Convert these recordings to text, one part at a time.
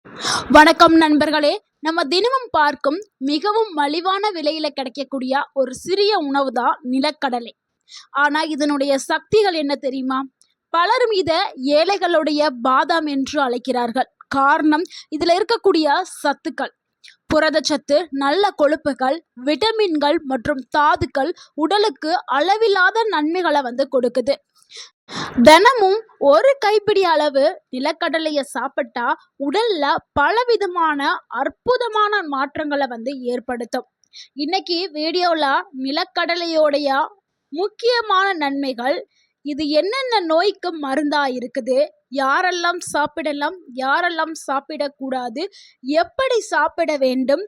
வணக்கம் நண்பர்களே. நம்ம தினமும் பார்க்கும் மிகவும் மலிவான விலையில கிடைக்கக்கூடிய ஒரு சிறிய உணவு தான் நிலக்கடலை. ஆனா இதனுடைய சக்திகள் என்ன தெரியுமா? பலரும் இத ஏழைகளுடைய பாதாம் என்று அழைக்கிறார்கள். காரணம், இதுல இருக்கக்கூடிய சத்துக்கள், புரதச்சத்து, நல்ல கொழுப்புகள், விட்டமின்கள் மற்றும் தாதுக்கள் உடலுக்கு அளவில்லாத நன்மைகளை கொடுக்குது. தினமும் ஒரு கைப்பிடி அளவு நிலக்கடலைய சாப்பிட்டா உடல்ல பலவிதமான அற்புதமான மாற்றங்களை ஏற்படுத்தும். இன்னைக்கு வீடியோல நிலக்கடலையோடைய முக்கியமான நன்மைகள், இது என்னென்ன நோய்க்கு மருந்தா இருக்குது, யாரெல்லாம் சாப்பிடலாம், யாரெல்லாம் சாப்பிடக்கூடாது, எப்படி சாப்பிட வேண்டும்,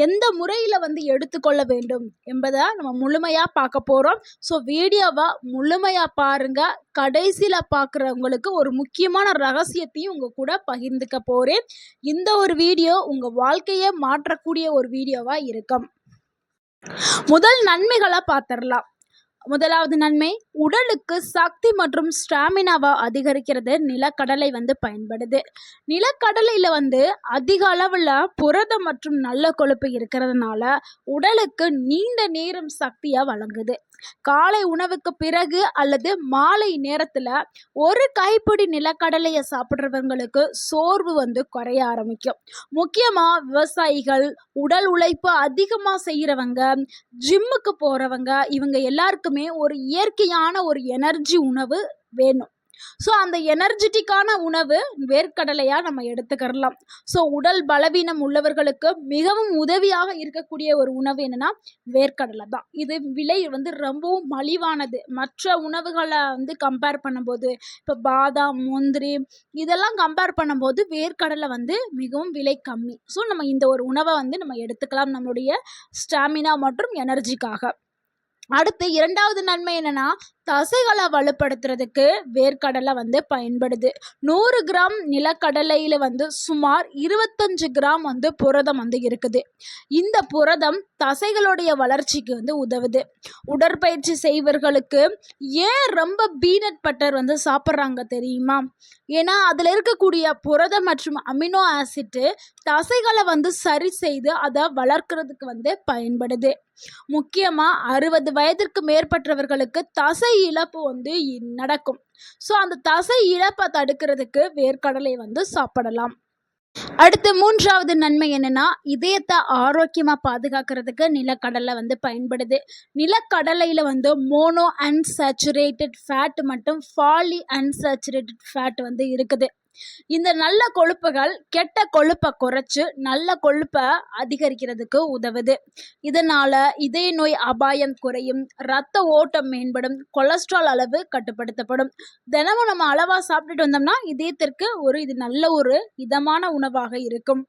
எந்த முறையில் எடுத்துக்கொள்ள வேண்டும் என்பதை நம்ம முழுமையாக பார்க்க போகிறோம். ஸோ வீடியோவை முழுமையாக பாருங்கள். கடைசியில் பார்க்குறவங்களுக்கு ஒரு முக்கியமான ரகசியத்தையும் உங்கள் கூட பகிர்ந்துக்க போகிறேன். இந்த ஒரு வீடியோ உங்கள் வாழ்க்கையை மாற்றக்கூடிய ஒரு வீடியோவாக இருக்கும். முதல் நன்மைகளை பார்த்துடலாம். முதலாவது நன்மை, உடலுக்கு சக்தி மற்றும் ஸ்டாமினாவை அதிகரிக்கிறது நிலக்கடலை பயன்படுது. நிலக்கடலையில் அதிக அளவில் புரதம் மற்றும் நல்ல கொழுப்பு இருக்கிறதுனால உடலுக்கு நீண்ட நேரம் சக்தியை வழங்குது. காலை உணவுக்கு பிறகு அல்லது மாலை நேரத்தில் ஒரு கைப்பிடி நிலக்கடலையை சாப்பிட்றவங்களுக்கு சோர்வு குறைய ஆரம்பிக்கும். முக்கியமாக விவசாயிகள், உடல் உழைப்பு அதிகமாக செய்கிறவங்க, ஜிம்முக்கு போகிறவங்க, இவங்க எல்லாருக்குமே ஒரு இயற்கையான ஒரு எனர்ஜி உணவு வேணும். ஸோ அந்த எனர்ஜெட்டிக்கான உணவு வேர்க்கடலையாக நம்ம எடுத்துக்கிறலாம். ஸோ உடல் பலவீனம் உள்ளவர்களுக்கு மிகவும் உதவியாக இருக்கக்கூடிய ஒரு உணவு என்னென்னா வேர்க்கடலை தான். இது விலை ரொம்பவும் மலிவானது. மற்ற உணவுகளை கம்பேர் பண்ணும்போது, இப்போ பாதாம், முந்திரி இதெல்லாம் கம்பேர் பண்ணும்போது வேர்க்கடலை மிகவும் விலை கம்மி. ஸோ நம்ம இந்த ஒரு உணவை நம்ம எடுத்துக்கலாம் நம்மளுடைய ஸ்டாமினா மற்றும் எனர்ஜிக்காக. அடுத்து இரண்டாவது நன்மை என்னன்னா, தசைகளை வலுப்படுத்துறதுக்கு வேர்க்கடலை பயன்படுது. 100 கிராம் நிலக்கடலையில் சுமார் 25 கிராம் புரதம் இருக்குது. இந்த புரதம் தசைகளுடைய வளர்ச்சிக்கு உதவுது. உடற்பயிற்சி செய்வர்களுக்கு ஏன் ரொம்ப பீனட் பட்டர் சாப்பிட்றாங்க தெரியுமா? ஏன்னா அதில் இருக்கக்கூடிய புரதம் மற்றும் அமினோ ஆசிட் தசைகளை சரி செய்து அதை வளர்க்கறதுக்கு பயன்படுது. முக்கியமாக 60 வயதிற்கு மேற்பட்டவர்களுக்கு தசை இழப்பு நடக்கும். ஸோ அந்த தசை இழப்பை தடுக்கிறதுக்கு வேர்க்கடலை சாப்பிடலாம். அடுத்து மூன்றாவது நன்மை என்னன்னா, இதயத்தை ஆரோக்கியமாக பாதுகாக்கிறதுக்கு நிலக்கடலை பயன்படுது. நிலக்கடலையில் மோனோ அன்சாச்சுரேட்டட் ஃபேட் மற்றும் பாலி அன்சாச்சுரேட்டட் ஃபேட் இருக்குது. இந்த நல்ல கொழுப்புகள் கெட்ட கொழுப்பை குறைச்சு நல்ல கொழுப்பை அதிகரிக்கிறதுக்கு உதவுது. இதனால இதய நோய் அபாயம் குறையும், இரத்த ஓட்டம் மேம்படும், கொலஸ்ட்ரால் அளவு கட்டுப்படுத்தப்படும். தினமும் நம்ம அளவா சாப்பிட்டுட்டு வந்தோம்னா இதயத்திற்கு இது நல்ல ஒரு இதமான உணவாக இருக்கும்.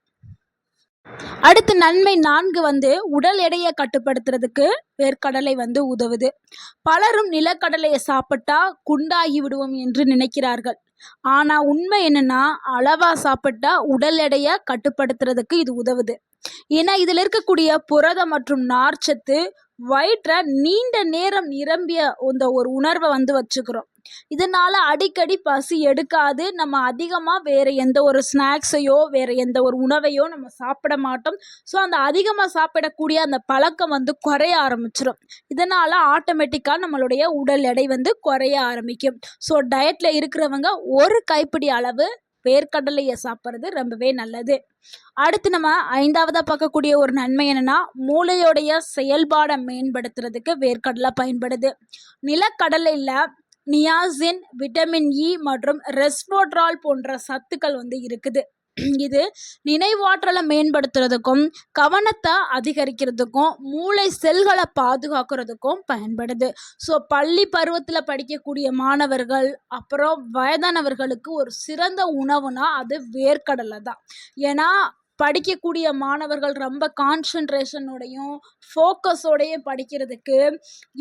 அடுத்து நன்மை 4, உடல் எடையை கட்டுப்படுத்துறதுக்கு வேர்க்கடலை உதவுது. பலரும் நிலக்கடலையை சாப்பிட்டா குண்டாகி விடுவோம் என்று நினைக்கிறார்கள். ஆனால் உண்மை என்னன்னா, அளவா சாப்பிட்டா உடல் எடையை கட்டுப்படுத்துறதுக்கு இது உதவுது. ஏன்னா இதில் இருக்கக்கூடிய புரதம் மற்றும் நார்ச்சத்து வயிற்றை நீண்ட நேரம் நிரம்பிய இந்த ஒரு உணர்வை வச்சுக்கிறோம். இதனால அடிக்கடி பசி எடுக்காது. நம்ம அதிகமாக வேறு எந்த ஒரு ஸ்நாக்ஸையோ வேறு எந்த ஒரு உணவையோ நம்ம சாப்பிட மாட்டோம். ஸோ அந்த அதிகமாக சாப்பிடக்கூடிய அந்த பழக்கம் குறைய ஆரம்பிச்சிடும். இதனால் ஆட்டோமேட்டிக்காக நம்மளுடைய உடல் எடை குறைய ஆரம்பிக்கும். ஸோ டயட்டில் இருக்கிறவங்க ஒரு கைப்பிடி அளவு வேர்க்கடலையை சாப்பிட்றது ரொம்பவே நல்லது. அடுத்து நம்ம 5ஆவதாக பார்க்கக்கூடிய ஒரு நன்மை என்னன்னா, மூளையோடைய செயல்பாடை மேம்படுத்துறதுக்கு வேர்க்கடலை பயன்படுது. நிலக்கடலையில் நியாசின், விட்டமின் இ மற்றும் ரெஸ்வெட்ரால் போன்ற சத்துக்கள் இருக்குது. இது நினைவாற்றலை மேம்படுத்துறதுக்கும் கவனத்தை அதிகரிக்கிறதுக்கும் மூளை செல்களை பாதுகாக்கிறதுக்கும் பயன்படுது. ஸோ பள்ளி பருவத்தில் படிக்கக்கூடிய மாணவர்கள் அப்புறம் வயதானவர்களுக்கு ஒரு சிறந்த உணவுனா அது வேர்க்கடலை தான். ஏன்னா படிக்கக்கூடிய மாணவர்கள் ரொம்ப கான்சன்ட்ரேஷனோடையும் ஃபோக்கஸோடையும் படிக்கிறதுக்கு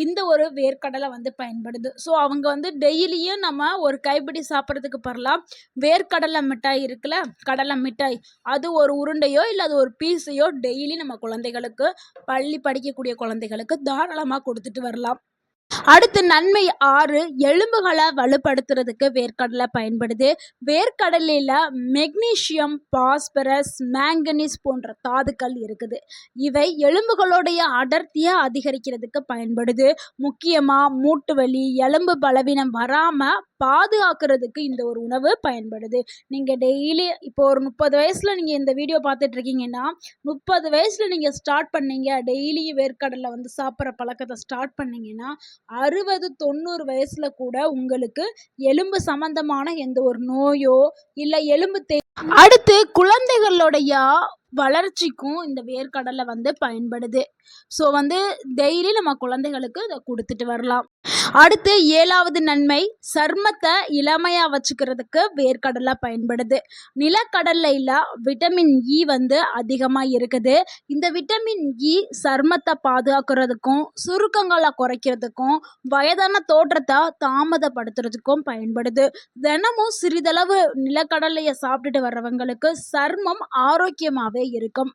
இந்த ஒரு வேர்க்கடலை பயன்படுது. ஸோ அவங்க டெய்லியும் நம்ம ஒரு கைப்பிடி சாப்பிட்றதுக்கு பரலாம் வேர்க்கடலை மிட்டாய் இருக்குல்ல, கடலை மிட்டாய், அது ஒரு உருண்டையோ இல்லை அது ஒரு பீஸையோ டெய்லி நம்ம குழந்தைகளுக்கு, பள்ளி படிக்கக்கூடிய குழந்தைகளுக்கு தாராளமாக கொடுத்துட்டு வரலாம். அடுத்து நன்மை 6, எலும்புகளை வலுப்படுத்துறதுக்கு வேர்க்கடலை பயன்படுது. வேர்க்கடலையில் மெக்னீசியம், பாஸ்பரஸ், மேங்கனீஸ் போன்ற தாதுக்கள் இருக்குது. இவை எலும்புகளுடைய அடர்த்தியை அதிகரிக்கிறதுக்கு பயன்படுது. முக்கியமாக மூட்டு வலி, எலும்பு பலவீனம் வராமல் பாதுகாக்கிறதுக்கு இந்த ஒரு உணவு பயன்படுது. நீங்கள் டெய்லி இப்போ ஒரு 30 வயசில் நீங்கள் இந்த வீடியோ பார்த்துட்டு இருக்கீங்கன்னா, 30 வயசில் நீங்கள் ஸ்டார்ட் பண்ணீங்க, டெய்லியும் வேர்க்கடலை வந்து சாப்பிட்ற பழக்கத்தை ஸ்டார்ட் பண்ணீங்கன்னா 60, 90 வயசுல கூட உங்களுக்கு எலும்பு சம்பந்தமான எந்த ஒரு நோயோ இல்லை அடுத்து குழந்தைகளுடைய வளர்ச்சிக்கும் இந்த வேர்க்கடலை வந்து பயன்படுது. ஸோ வந்து டெய்லி நம்ம குழந்தைகளுக்கு இதை கொடுத்துட்டு வரலாம். அடுத்து 7வது நன்மை, சர்மத்தை இளமையாக வச்சுக்கிறதுக்கு வேர்க்கடலை பயன்படுது. நிலக்கடலையில் விட்டமின் இ வந்து அதிகமாக இருக்குது. இந்த விட்டமின் இ சர்மத்தை பாதுகாக்கிறதுக்கும் சுருக்கங்களை குறைக்கிறதுக்கும் வயதான தோற்றத்தை தாமதப்படுத்துறதுக்கும் பயன்படுது. தினமும் சிறிதளவு நிலக்கடலையை சாப்பிட்டுட்டு வர்றவங்களுக்கு சர்மம் ஆரோக்கியமாகவே இருக்கும்.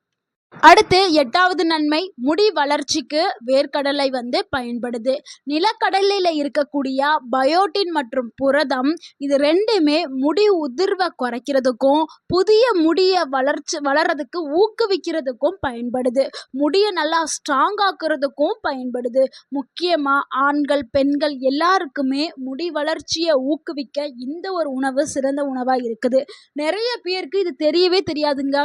அடுத்து 8வது நன்மை, முடி வளர்ச்சிக்கு வேர்க்கடலை வந்து பயன்படுது. நிலக்கடலையில் இருக்கக்கூடிய பயோட்டின் மற்றும் புரதம் இது ரெண்டுமே முடி உதிர்வை குறைக்கிறதுக்கும் புதிய முடியை வளர்றதுக்கு ஊக்குவிக்கிறதுக்கும் பயன்படுது. முடியை நல்லா ஸ்ட்ராங் ஆக்குறதுக்கும் பயன்படுது. முக்கியமாக ஆண்கள் பெண்கள் எல்லாருக்குமே முடி வளர்ச்சியை ஊக்குவிக்க இந்த ஒரு உணவு சிறந்த உணவாக இருக்குது. நிறைய பேருக்கு இது தெரியவே தெரியாதுங்க.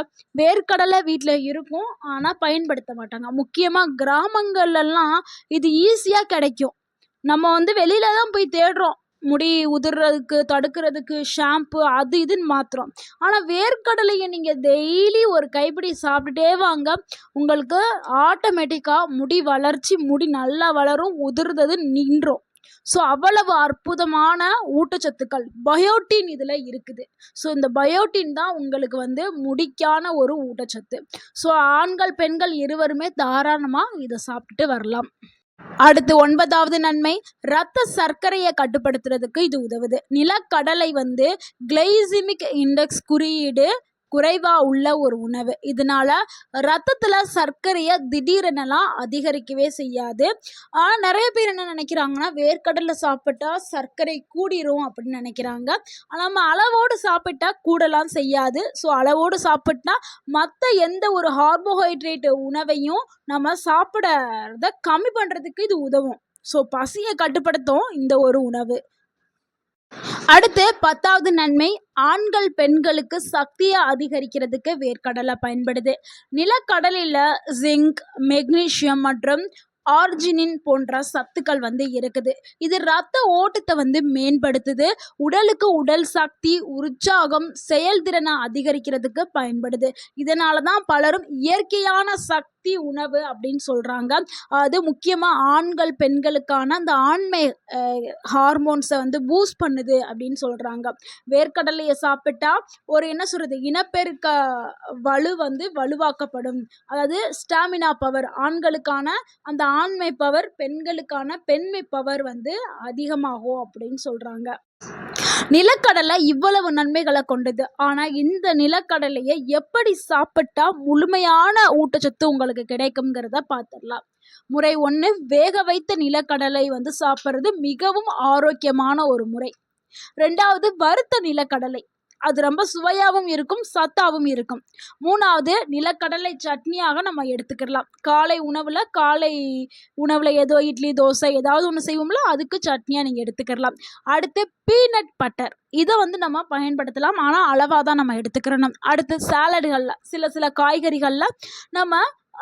வேர்க்கடலை வீட்டில் இருக்கும், ஆனால் பயன்படுத்த மாட்டாங்க. முக்கியமாக கிராமங்கள்லாம் இது ஈஸியாக கிடைக்கும். நம்ம வந்து வெளியில தான் போய் தேடுறோம், முடி உதிர்றதுக்கு தடுக்கிறதுக்கு ஷாம்பு அது இதுன்னு மாத்திரம். ஆனால் வேர்க்கடலையை நீங்கள் டெய்லி ஒரு கைப்பிடி சாப்பிட்டுட்டே வாங்க, உங்களுக்கு ஆட்டோமேட்டிக்காக முடி வளர்ச்சி, முடி நல்லா வளரும், உதிர்றது நின்றும். ஸோ அவ்வளவு அற்புதமான ஊட்டச்சத்துக்கள் பயோட்டின் இதில் இருக்குது. ஸோ இந்த பயோட்டின் தான் உங்களுக்கு வந்து முடிக்கான ஒரு ஊட்டச்சத்து. ஸோ ஆண்கள் பெண்கள் இருவருமே தாராளமாக இதை சாப்பிட்டுட்டு வரலாம். அடுத்து 9வது நன்மை, இரத்த சர்க்கரையை கட்டுப்படுத்துறதுக்கு இது உதவுது. நிலக்கடலை வந்து கிளைசிமிக் இண்டெக்ஸ் குறியீடு குறைவாக உள்ள ஒரு உணவு. இதனால ரத்தத்தில் சர்க்கரையை திடீரெனலாம் அதிகரிக்கவே செய்யாது. ஆனால் நிறைய பேர் என்ன நினைக்கிறாங்கன்னா, வேர்க்கடலை சாப்பிட்டா சர்க்கரை கூடிரும் அப்படின்னு நினைக்கிறாங்க. ஆனால் நம்ம அளவோடு சாப்பிட்டா கூடலாம் செய்யாது. ஸோ அளவோடு சாப்பிட்டா மற்ற எந்த ஒரு கார்போஹைட்ரேட் உணவையும் நம்ம சாப்பிட்றத கம்மி பண்ணுறதுக்கு இது உதவும். ஸோ பசியை கட்டுப்படுத்தும் இந்த ஒரு உணவு. அடுத்து 10வது நன்மை, ஆண்கள் பெண்களுக்கு சக்தியை அதிகரிக்கிறதுக்கு வேர்க்கடலை பயன்படுது. நிலக்கடலையில் ஜிங்க், மெக்னீசியம் மற்றும் ஆர்ஜினின் போன்ற சத்துக்கள் வந்து இருக்குது. இது இரத்த ஓட்டத்தை வந்து மேம்படுத்துது. உடலுக்கு உடல் சக்தி, உற்சாகம், செயல்திறனை அதிகரிக்கிறதுக்கு பயன்படுது. இதனால தான் பலரும் இயற்கையான சக்தி உணவு அப்படின்னு சொல்கிறாங்க. அது முக்கியமாக ஆண்கள் பெண்களுக்கான அந்த ஆண்மை ஹார்மோன்ஸை வந்து பூஸ்ட் பண்ணுது அப்படின்னு சொல்கிறாங்க. வேர்க்கடலையை சாப்பிட்டா ஒரு என்ன சொல்கிறது, இனப்பெருக்க வலு வந்து வலுவாக்கப்படும். அதாவது ஸ்டாமினா பவர், ஆண்களுக்கான அந்த ஆண்மை பவர், பெண்களுக்கான பெண்மை பவர் வந்து அதிகமாகும் அப்படின்னு சொல்கிறாங்க. நிலக்கடலை இவ்வளவு நன்மைகளை கொண்டது. ஆனால் இந்த நிலக்கடலையை எப்படி சாப்பிட்டா முழுமையான ஊட்டச்சத்து உங்களுக்கு கிடைக்குங்கிறத பார்த்துடலாம். முறை 1, வேக வைத்த நிலக்கடலை வந்து சாப்பிட்றது மிகவும் ஆரோக்கியமான ஒரு முறை. 2வது, வறுத்த நிலக்கடலை, அது ரொம்ப சுவையாகவும் இருக்கும், சத்தாகவும் இருக்கும். 3வது, நிலக்கடலை சட்னியாக நம்ம எடுத்துக்கலாம். காலை உணவில் ஏதோ இட்லி தோசை ஏதாவது ஒன்று செய்வோம்ல, அதுக்கு சட்னியாக நீங்கள் எடுத்துக்கலாம். அடுத்து பீனட் பட்டர், இதை வந்து நம்ம பயன்படுத்தலாம், ஆனால் அளவாக தான் நம்ம எடுத்துக்கிறணும். அடுத்து சாலடுகளில் சில காய்கறிகளில் நம்ம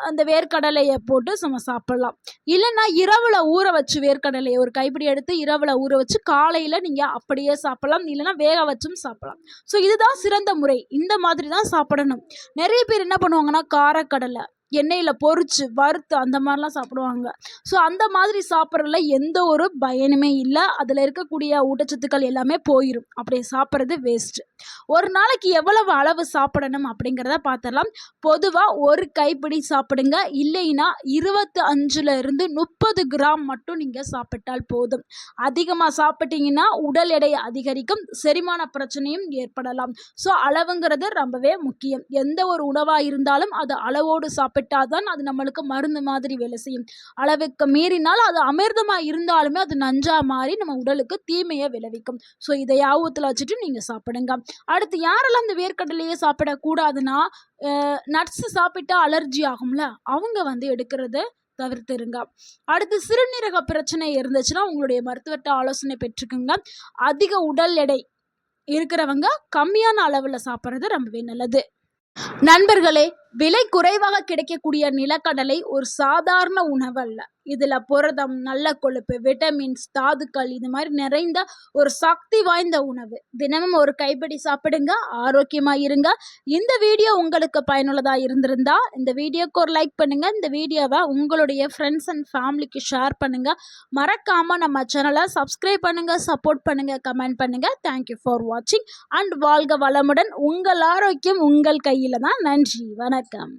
அந்த வேர்க்கடலையை போட்டு நம்ம சாப்பிட்லாம். இல்லைன்னா இரவில் ஊற வச்சு வேர்க்கடலையை ஒரு கைப்பிடி எடுத்து இரவில் ஊற வச்சு காலையில் நீங்கள் அப்படியே சாப்பிட்லாம். இல்லைன்னா வேக வச்சும் சாப்பிட்லாம். ஸோ இதுதான் சிறந்த முறை. இந்த மாதிரி தான் சாப்பிடணும். நிறைய பேர் என்ன பண்ணுவாங்கன்னா, காரக்கடலை எண்ணெயில் பொரிச்சு வறுத்து அந்த மாதிரிலாம் சாப்பிடுவாங்க. ஸோ அந்த மாதிரி சாப்பிட்றதுல எந்த ஒரு பயனுமே இல்லை. அதில் இருக்கக்கூடிய ஊட்டச்சத்துக்கள் எல்லாமே போயிடும். அப்படி சாப்பிட்றது வேஸ்ட்டு. ஒரு நாளைக்கு எவ்வளவு அளவு சாப்பிடணும் அப்படிங்கிறத பார்த்துடலாம். பொதுவாக ஒரு கைப்பிடி சாப்பிடுங்க. இல்லைன்னா 25 to 30 கிராம் மட்டும் நீங்கள் சாப்பிட்டால் போதும். அதிகமாக சாப்பிட்டீங்கன்னா உடல் எடை அதிகரிக்கும், செரிமான பிரச்சனையும் ஏற்படலாம். ஸோ அளவுங்கிறது ரொம்பவே முக்கியம். எந்த ஒரு உணவாக இருந்தாலும் அது அளவோடு சாப்பிட்டு சாப்பிட்டாதான் அது நம்மளுக்கு மருந்து மாதிரி வேலை செய்யும். அளவுக்கு மீறினால் அது அமிர்தமாக இருந்தாலுமே அது நஞ்சா மாறி நம்ம உடலுக்கு தீமையை விளைவிக்கும். ஸோ இதை ஞாபகத்தில் வச்சுட்டு நீங்கள் சாப்பிடுங்க. அடுத்து யாரெல்லாம் இந்த வேர்க்கடலையே சாப்பிடக்கூடாதுன்னா, நட்ஸ் சாப்பிட்டா அலர்ஜி ஆகும்ல, அவங்க எடுக்கிறத தவிர்த்துருங்க. அடுத்து சிறுநீரக பிரச்சனை இருந்துச்சுன்னா உங்களுடைய மருத்துவர்கிட்ட ஆலோசனை பெற்றுக்குங்க. அதிக உடல் எடை இருக்கிறவங்க கம்மியான அளவில் சாப்பிட்றது ரொம்பவே நல்லது. நண்பர்களே, விலை குறைவாக கிடைக்கக்கூடிய நிலக்கடலை ஒரு சாதாரண உணவு அல்ல. இதில் புரதம், நல்ல கொழுப்பு, விட்டமின்ஸ், தாதுக்கள் இது மாதிரி நிறைந்த ஒரு சக்தி வாய்ந்த உணவு. தினமும் ஒரு கைப்பிடி சாப்பிடுங்க, ஆரோக்கியமாக இருங்க. இந்த வீடியோ உங்களுக்கு பயனுள்ளதாக இருந்திருந்தா இந்த வீடியோக்கு ஒரு லைக் பண்ணுங்கள். இந்த வீடியோவை உங்களுடைய ஃப்ரெண்ட்ஸ் அண்ட் ஃபேமிலிக்கு ஷேர் பண்ணுங்கள். மறக்காமல் நம்ம சேனலை சப்ஸ்கிரைப் பண்ணுங்கள், சப்போர்ட் பண்ணுங்கள், கமெண்ட் பண்ணுங்கள். தேங்க்யூ ஃபார் வாட்சிங் அண்ட் வாழ்க வளமுடன். உங்கள் ஆரோக்கியம் உங்கள் கையில் தான். நன்றி, வணக்கம்.